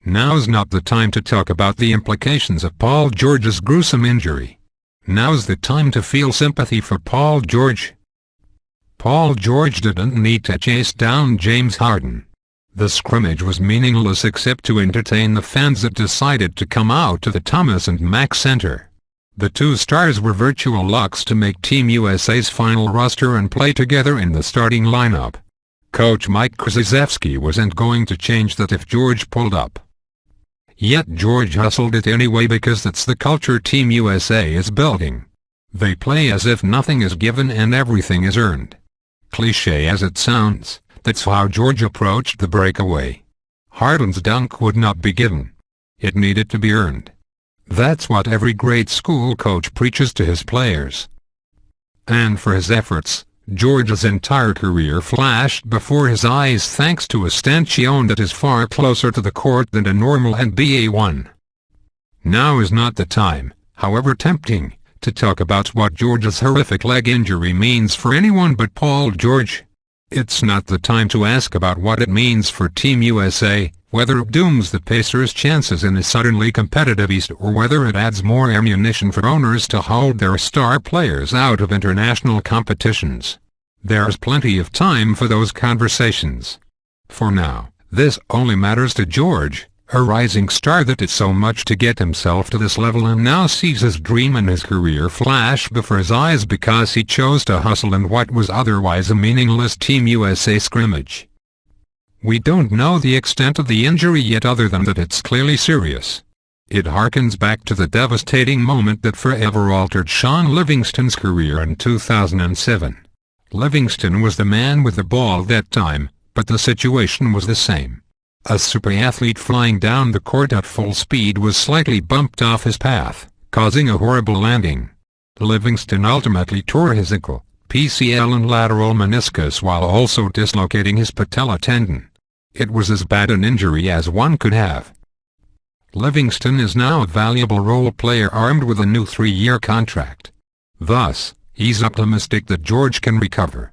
Now's not the time to talk about the implications of Paul George's gruesome injury. Now's the time to feel sympathy for Paul George. Paul George didn't need to chase down James Harden. The scrimmage was meaningless except to entertain the fans that decided to come out to the Thomas and Mack Center. The two stars were virtual locks to make Team USA's final roster and play together in the starting lineup. Coach Mike Krzyzewski wasn't going to change that if George pulled up. Yet George hustled it anyway because that's the culture Team USA is building. They play as if nothing is given and everything is earned. Cliché as it sounds, that's how George approached the breakaway. Harden's dunk would not be given. It needed to be earned. That's what every great school coach preaches to his players. And for his efforts, George's entire career flashed before his eyes thanks to a stanchion that is far closer to the court than a normal NBA one. Now is not the time, however tempting, to talk about what George's horrific leg injury means for anyone but Paul George. It's not the time to ask about what it means for Team USA, whether it dooms the Pacers' chances in a suddenly competitive East or whether it adds more ammunition for owners to hold their star players out of international competitions. There's plenty of time for those conversations. For now, this only matters to George, a rising star that did so much to get himself to this level and now sees his dream and his career flash before his eyes because he chose to hustle in what was otherwise a meaningless Team USA scrimmage. We don't know the extent of the injury yet other than that it's clearly serious. It harkens back to the devastating moment that forever altered Shaun Livingston's career in 2007. Livingston was the man with the ball that time, but the situation was the same. A super athlete flying down the court at full speed was slightly bumped off his path, causing a horrible landing. Livingston ultimately tore his ankle, PCL and lateral meniscus while also dislocating his patella tendon. It was as bad an injury as one could have. Livingston is now a valuable role player armed with a new 3-year contract. Thus, he's optimistic that George can recover.